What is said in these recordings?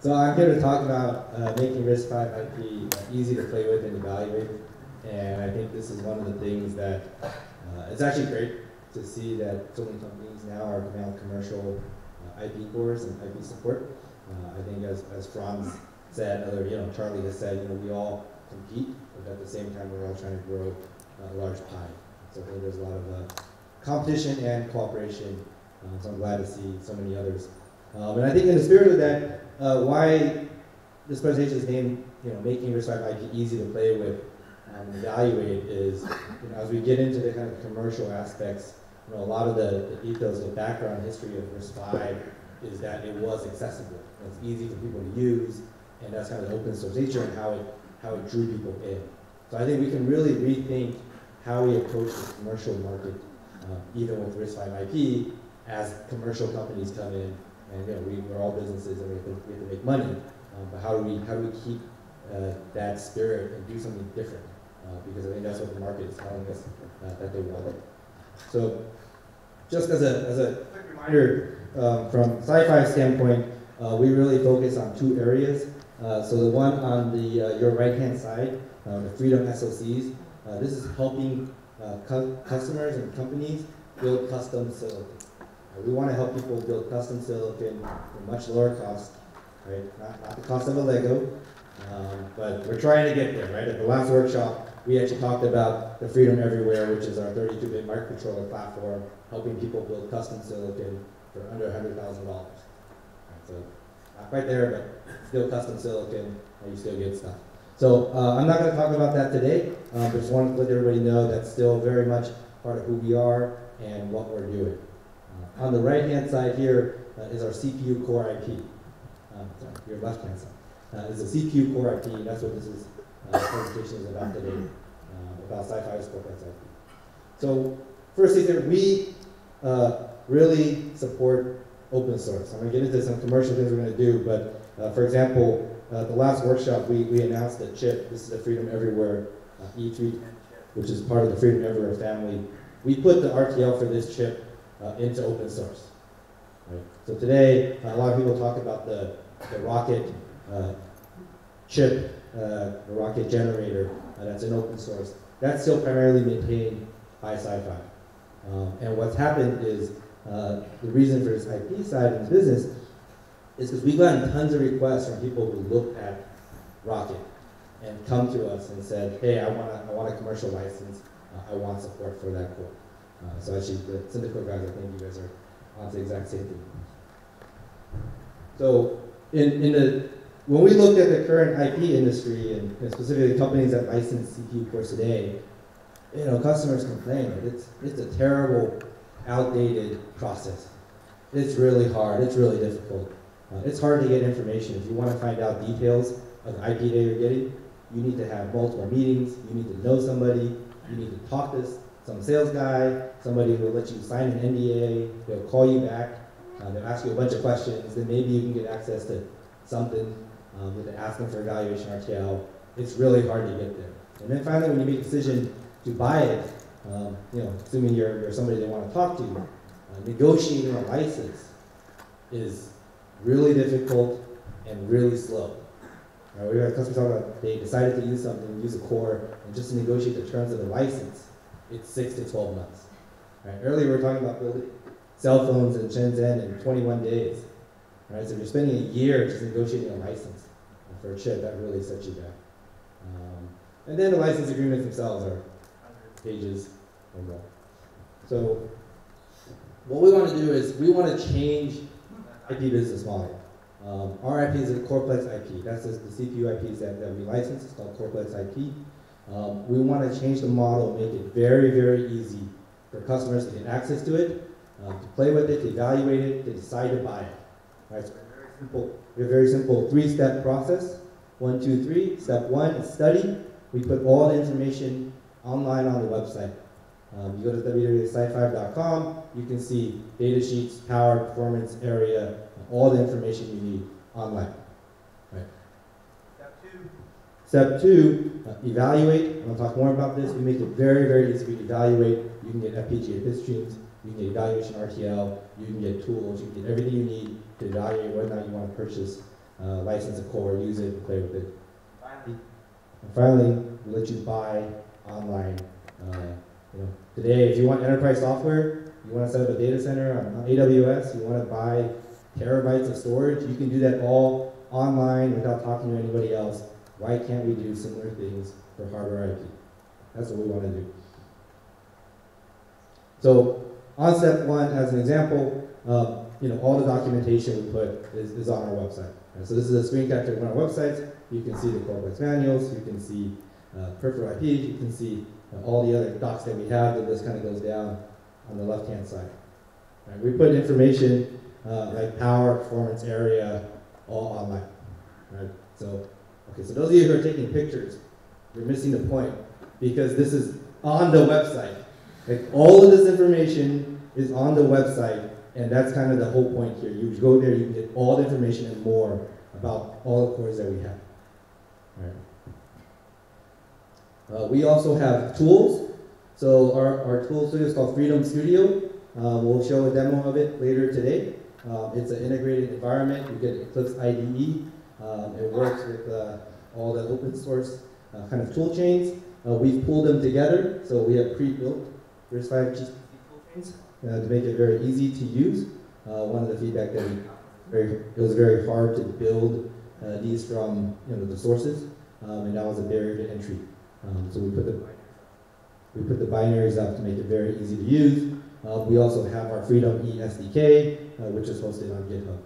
So I'm here to talk about making RISC V IP easy to play with and evaluate. And I think this is one of the things that it's actually great to see that so many companies now are coming out with commercial IP cores and IP support. I think as Franz said, or Charlie has said, we all compete, but at the same time we're all trying to grow a large pie. So I think there's a lot of competition and cooperation. So I'm glad to see so many others. And I think in the spirit of that, why this presentation is named, Making RISC V IP easy to play with and evaluate is, as we get into the kind of commercial aspects, a lot of the ethos, the background history of RISC V is that it was accessible. It's easy for people to use, and that's kind of the open source nature and how it drew people in. So I think we can really rethink how we approach the commercial market, even with RISC V IP, as commercial companies come in, and we're all businesses and we have to make money. But how do we keep that spirit and do something different? Because I think that's what the market is telling us that they want. So, just as a quick reminder, from SiFive standpoint, we really focus on two areas. So the one on the your right-hand side, the Freedom SoCs. This is helping customers and companies build custom silicon. We want to help people build custom silicon for much lower cost, right? Not the cost of a Lego, but we're trying to get there, right? At the last workshop, we actually talked about the Freedom Everywhere, which is our 32-bit microcontroller platform, helping people build custom silicon for under $100,000. So not quite there, but still custom silicon, and you still get stuff. So I'm not going to talk about that today, but just wanted to let everybody know that's still very much part of who we are and what we're doing. On the right-hand side here is our CPU core IP. Sorry, your left-hand side is the CPU core IP, and that's what this presentation is about today, about SiFive's Coreplex IP. So first thing here, we really support open source. I'm going to get into some commercial things we're going to do, but for example, the last workshop we announced a chip. This is the Freedom Everywhere E51 chip, which is part of the Freedom Everywhere family. We put the RTL for this chip into open source. Right? So today, a lot of people talk about the rocket chip, the rocket generator that's in open source. That's still primarily maintained by SiFive. And what's happened is the reason for this IP side in the business is because we've gotten tons of requests from people who looked at Rocket and come to us and said, hey, I want a commercial license. I want support for that core. So actually, the Syndicate guys, I think you guys are on the exact same thing. So when we looked at the current IP industry and specifically companies that license CPU cores today, customers complain that it's a terrible, outdated process. It's really hard. It's really difficult. It's hard to get information. If you want to find out details of the IP data you're getting, you need to have multiple meetings. You need to know somebody. You need to talk to some sales guy, somebody who will let you sign an NDA. They'll call you back. They'll ask you a bunch of questions. Then maybe you can get access to something with the asking for evaluation RTL. It's really hard to get there. And then finally, when you make a decision to buy it, assuming you're somebody they want to talk to, negotiating a license is really difficult and really slow. We had customers talking about they decided to use something, use a core, and just to negotiate the terms of the license, it's 6 to 12 months. Right? Earlier we were talking about building cell phones in Shenzhen in 21 days. Right? So if you're spending a year just negotiating a license for a chip, that really sets you back. And then the license agreements themselves are 100 pages or more. So what we want to do is we want to change IP business model. Our IP is a Coreplex IP. That's the CPU IPs that we license. It's called Coreplex IP. We want to change the model, make it very, very easy for customers to get access to it, to play with it, to evaluate it, to decide to buy it. Right? So we have a very simple 3-step process. 1, 2, 3. Step 1 is study. We put all the information online on the website. You go to www.sifive.com. You can see data sheets, power, performance, area, all the information you need online. Right. Step 2, evaluate. I'm going to talk more about this. We make it very, very easy to evaluate. You can get FPGA Bitstreams. You can get evaluation RTL. You can get tools. You can get everything you need to evaluate whether or not you want to purchase license a core, use it, and play with it. And finally, we let you buy online. Today, if you want enterprise software, you want to set up a data center on AWS, you want to buy terabytes of storage, you can do that all online without talking to anybody else. Why can't we do similar things for hardware IP? That's what we want to do. So on step one, as an example, all the documentation we put is on our website. And so this is a screen capture of one of our websites. You can see the Coreplex manuals, you can see peripheral IP, you can see all the other docs that we have. The list kind of goes down on the left-hand side. Right, we put information like power, performance, area, all online. Right? So those of you who are taking pictures, you're missing the point because this is on the website. Like all of this information is on the website, and that's kind of the whole point here. You go there, you can get all the information and more about all the cores that we have. Right. We also have tools. So our tool studio is called Freedom Studio. We'll show a demo of it later today. It's an integrated environment. You get Eclipse IDE. It works with all the open source kind of tool chains. We've pulled them together, so we have pre-built RISC V GCC tool chains to make it very easy to use. One of the feedback that it was very hard to build these from the sources, and that was a barrier to entry. So we put the binaries up to make it very easy to use. We also have our Freedom E SDK, which is hosted on GitHub.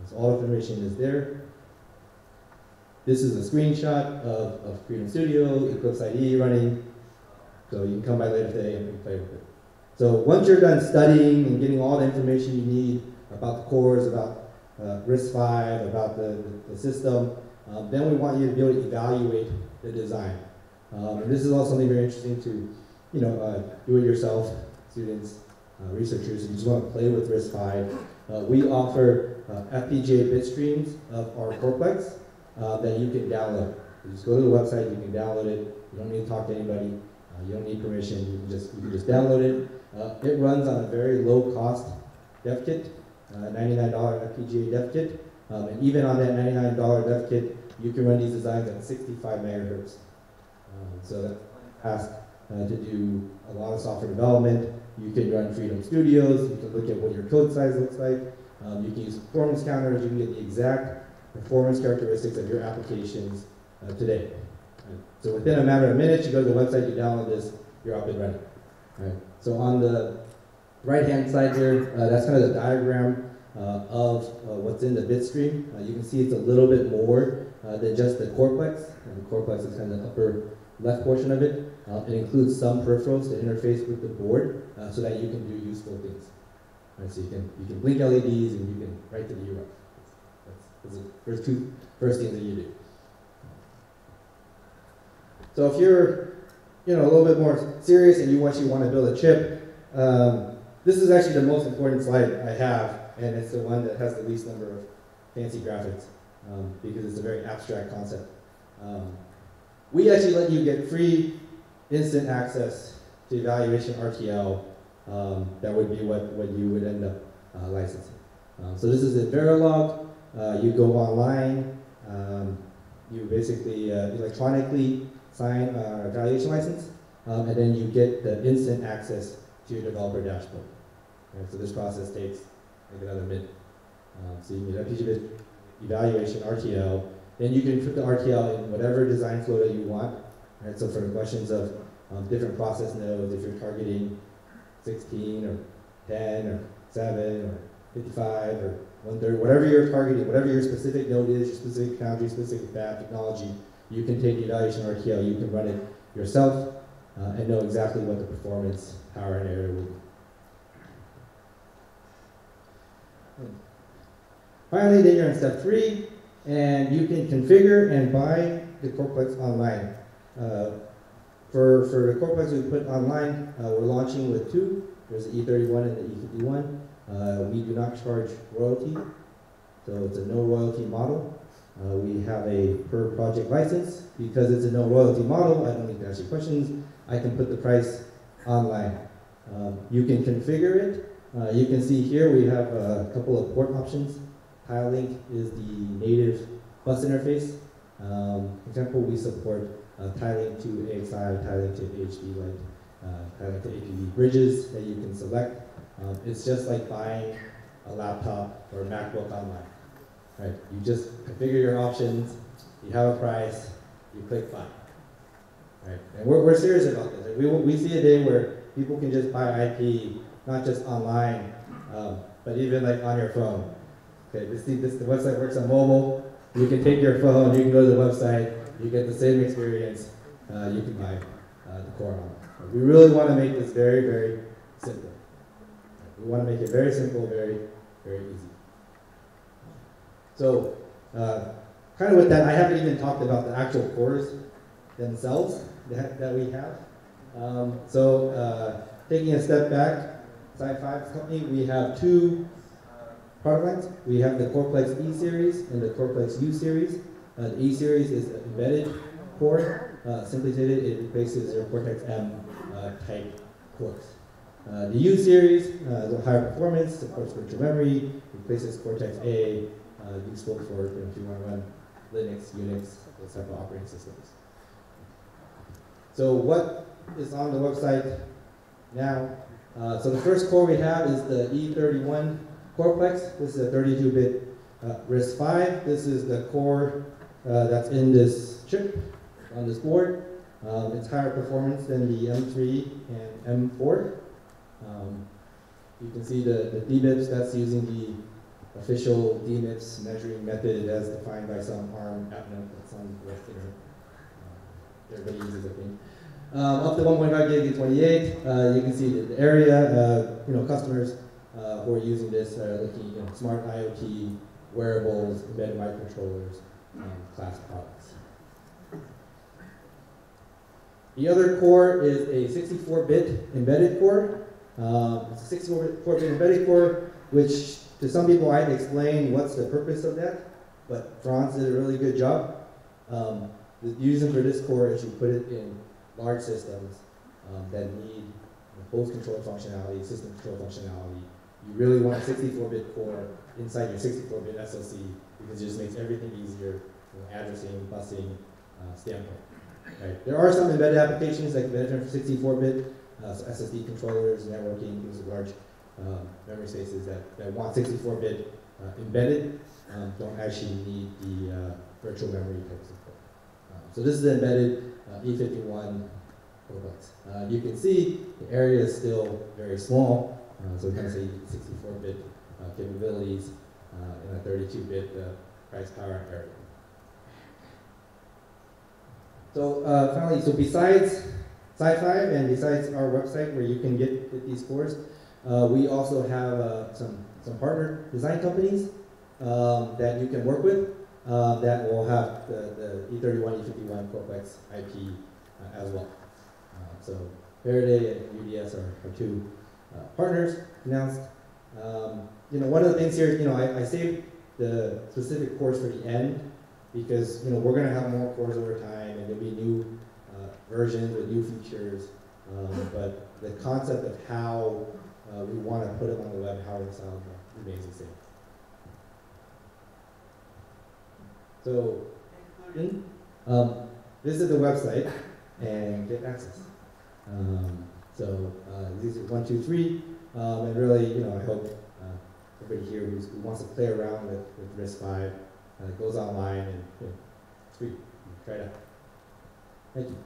So all information is there. This is a screenshot of Freedom Studio, Eclipse IDE running. So you can come by later today and play with it. So once you're done studying and getting all the information you need about the cores, about RISC V, about the system, then we want you to be able to evaluate the design. And this is also something very interesting to do it yourself, students, researchers, you just want to play with RISC V. We offer FPGA Bitstreams of our Coreplex that you can download. You just go to the website, you can download it. You don't need to talk to anybody. You don't need permission. You can just download it. It runs on a very low cost dev kit, $99 FPGA dev kit. And even on that $99 dev kit, you can run these designs at 65 megahertz. So that's fast to do a lot of software development. You can run Freedom Studios. You can look at what your code size looks like. You can use performance counters. You can get the exact performance characteristics of your applications today. Right. So within a matter of minutes, you go to the website, you download this, you're up and running. Right. So on the right-hand side here, that's kind of the diagram of what's in the bitstream. You can see it's a little bit more than just the Coreplex. And the Coreplex is kind of the upper left portion of it. It includes some peripherals to interface with the board so that you can do useful things. Right. So you can blink LEDs and you can write to the URL. That's the first things that you do. So if you're a little bit more serious and you actually want to build a chip, this is actually the most important slide I have, and it's the one that has the least number of fancy graphics because it's a very abstract concept. We actually let you get free instant access to evaluation RTL. That would be what you would end up licensing. So this is in Verilog. You go online, you basically electronically sign an evaluation license, and then you get the instant access to your developer dashboard. Right, so this process takes like another minute. So you get FPGA evaluation RTL, then you can put the RTL in whatever design flow that you want. Right, so for the questions of different process nodes, if you're targeting 16 or 10 or 7 or 55 or 1/3, whatever you're targeting, whatever your specific node is, your specific foundry, specific fab technology, you can take the evaluation RTL, you can run it yourself and know exactly what the performance, power, and area will be. Finally, then you're on step 3, and you can configure and buy the Coreplex online. For the Coreplex we put online, we're launching with 2. There's the E31 and the E51. We do not charge royalty, so it's a no royalty model. We have a per project license. Because it's a no royalty model, I don't need to ask you questions. I can put the price online. You can configure it. You can see here we have a couple of port options. TileLink is the native bus interface. For example, we support tiling to A5, tiling to HD light, tiling to APV bridges that you can select. It's just like buying a laptop or a MacBook online, right? You just configure your options, you have a price, you click buy, right? And we're serious about this. We see a day where people can just buy IP, not just online, but even like on your phone. Okay, the website works on mobile. You can take your phone, you can go to the website, you get the same experience, you can buy the core online. We really want to make this very, very simple. We want to make it very simple, very, very easy. So, kind of with that, I haven't even talked about the actual cores themselves that we have. Taking a step back, SiFive company, we have two product lines. We have the Coreplex E series and the Coreplex U series. The E series is an embedded core. Simply stated, it replaces your Cortex M type cores. The U series is a higher performance, supports virtual memory, replaces Cortex A, useful for if you want to run Linux, Unix, those type of operating systems. So what is on the website now? So the first core we have is the E51 Coreplex. This is a 32-bit RISC V. This is the core that's in this chip on this board. It's higher performance than the M3 and M4. You can see the DMIPS, that's using the official DMIPS measuring method as defined by some ARM applet that's on the website. Everybody uses it, I think. Up to 1.5 gig and 28, you can see the area, customers who are using this are looking at smart IoT, wearables, embedded microcontrollers, class products. The other core is a 64-bit embedded core. It's a 64-bit embedded core, which to some people I'd explain what's the purpose of that, but Franz did a really good job. The reason for this core is you put it in large systems that need host control functionality, system control functionality. You really want a 64-bit core inside your 64-bit SoC because it just makes everything easier from an addressing, busing standpoint. Right. There are some embedded applications that can benefit from 64-bit, so SSD controllers, networking, those are large memory spaces that want 64-bit embedded, don't actually need the virtual memory type of support. So this is the embedded E51 Coreplex. You can see the area is still very small, so we kind of say 64-bit capabilities in a 32-bit price power area. So finally, so besides SiFive and besides our website where you can get these cores, we also have some partner design companies that you can work with that will have the E31, E51 Coreplex IP as well. So Faraday and UDS are two partners announced. One of the things here, I saved the specific cores for the end because we're going to have more cores over time and there'll be new versions with new features. But the concept of how we want to put them on the web, how it's remains the same. So, visit the website and get access. These are 1, 2, 3, and really, I hope everybody here who wants to play around with RISC V goes online and it's free. Try it out. Thank you.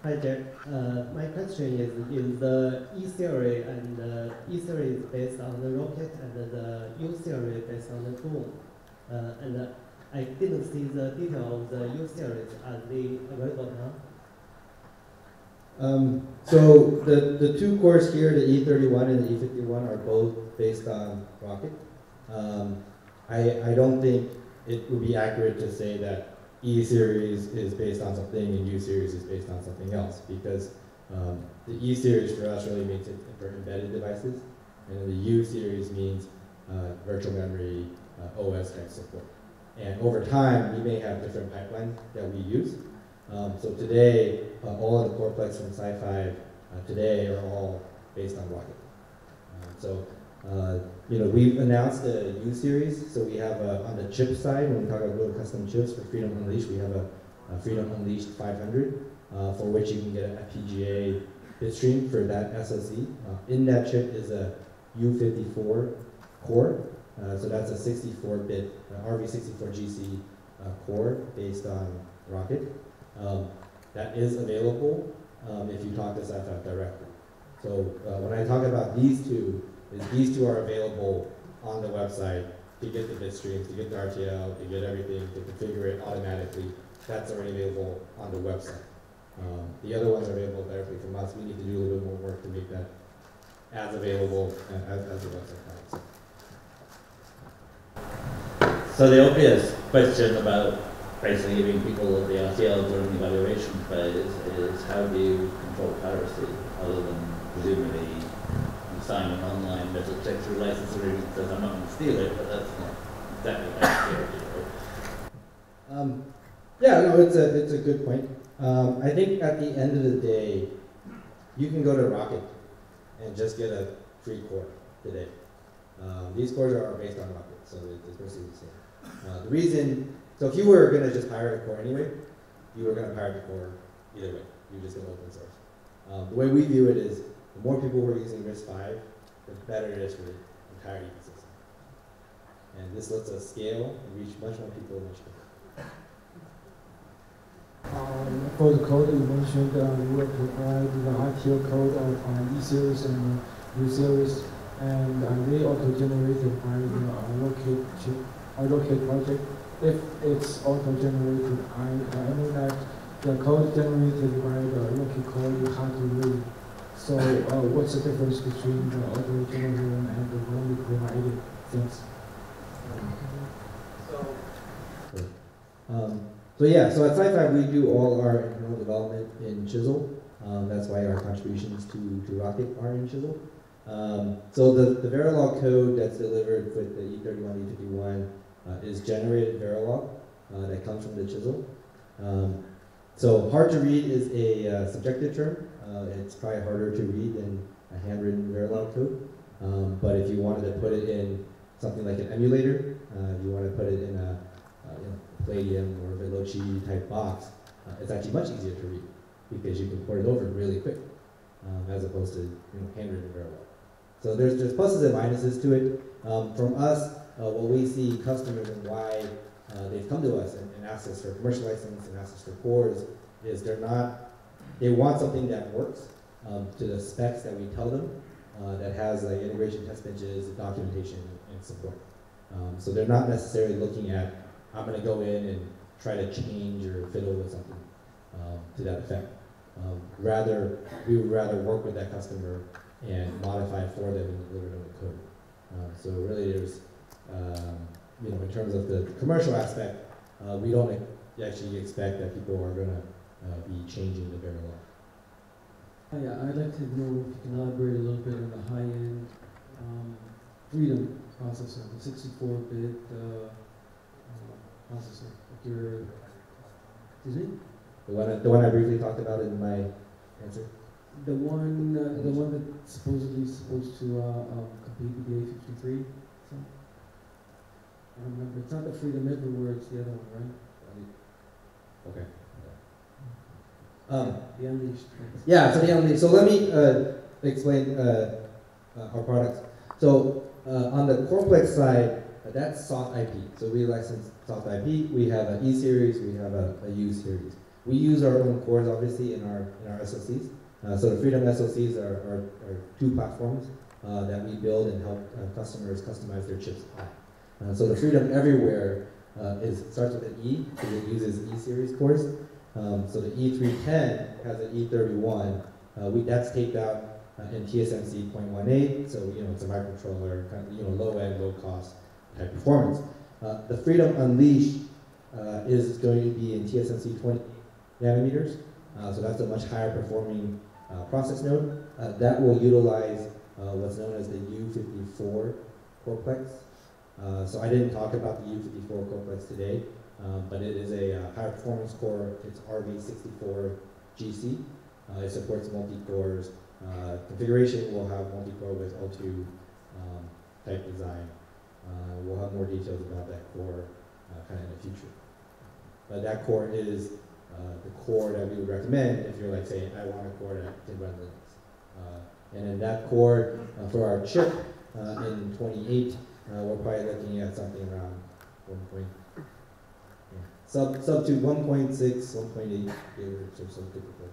Hi Jack. My question is the E series and the E series based on the Rocket and the U series based on the Boom. And I didn't see the detail of the U series. Are they available now? So the two cores here, the E31 and the E51, are both based on Rocket. I don't think it would be accurate to say that E series is based on something and U series is based on something else because the E series for us really means it for embedded devices, and the U series means virtual memory, OS type support. And over time, we may have different pipelines that we use. So today, all of the Coreplex from SiFive today are all based on Rocket. We've announced the U series. So we have on the chip side, when we talk about little custom chips for Freedom Unleashed, we have a Freedom Unleashed 500, for which you can get an FPGA Bitstream for that SoC. In that chip is a U54 core. So that's a 64-bit RV64GC core based on Rocket. That is available if you talk to SiFive directly. So when I talk about these two are available on the website to get the bitstreams, to get the RTL, to get everything, to configure it automatically. That's already available on the website. The other ones are available directly from us. We need to do a little bit more work to make that as available as the website has. So the obvious question about basically giving people the RTL during the evaluation phase is how do you control piracy, other than presumably you sign an online meta-textual license agreement that says I'm not going to steal it, but that's not exactly like security, right? Yeah, no, it's a good point. I think at the end of the day, you can go to Rocket and just get a free core today. These cores are based on Rocket, so it's basically the same. The reason, so if you were going to just pirate a core anyway, you were going to pirate the core either way. You're just going to open source. The way we view it is, the more people who are using RISC-V, the better it is for the entire ecosystem. And this lets us scale and reach much more people much quicker. For the code, you mentioned you will provide the RTL code on E series and U series, and they auto-generated by the allocate project. If it's auto-generated, I know that the code generated by the allocate code you have to read. So what's the difference between the auto-generated and the one you provided? Thanks. So at SiFive we do all our internal development in Chisel. That's why our contributions to Rocket are in Chisel. So the Verilog code that's delivered with the E31, E51 is generated Verilog that comes from the Chisel. So hard to read is a subjective term. It's probably harder to read than a handwritten Verilog code. But if you wanted to put it in something like an emulator, if you want to put it in a Palladium or Veloci type box, it's actually much easier to read because you can port it over really quick, as opposed to handwritten Verilog. So there's pluses and minuses to it. From us, what we see customers and why they've come to us and asked us for commercial license and asked us for cores is they want something that works to the specs that we tell them, that has like integration test benches, documentation, and support. So they're not necessarily looking at, I'm going to go in and try to change or fiddle with something to that effect. We would rather work with that customer and modify it for them and deliver them the code. So really there's, in terms of the commercial aspect, we don't actually expect that people are going to be changing the Verilog. Yeah, I'd like to know if you can elaborate a little bit on the high-end Freedom processor, the 64-bit processor. Excuse me? The one I briefly talked about in my answer? The one that's supposedly supposed to compete with the A53. So, I don't remember. It's not the Freedom Everywhere, it's the other one, right? Okay. The Unleashed. Yeah, so the Unleashed. So let me explain our products. So on the Coreplex side, that's soft IP. So we license soft IP. We have an E series. We have a U series. We use our own cores, obviously, in our SoCs. So the Freedom SoCs are two platforms that we build and help customers customize their chips on. So the Freedom Everywhere starts with an E because it uses E series cores. So the E310 has an E31. That's taped out in TSMC 0.18. So it's a microcontroller, kind of, low end, low cost type performance. The Freedom Unleashed is going to be in TSMC 20 nanometers. So that's a much higher performing process node. That will utilize what's known as the U54 Coreplex. So I didn't talk about the U54 Coreplex today, but it is a higher performance core. It's RV64 GC. It supports multi-cores Configuration will have multi-core with L2 type design. We'll have more details about that core kind of in the future. But that core is the core that we would recommend if you're like saying, I want a core that can run Linux. And then that core for our chip in 28, we're probably looking at something around 1. Sub to 1.6, 1.8 gigahertz or so typical.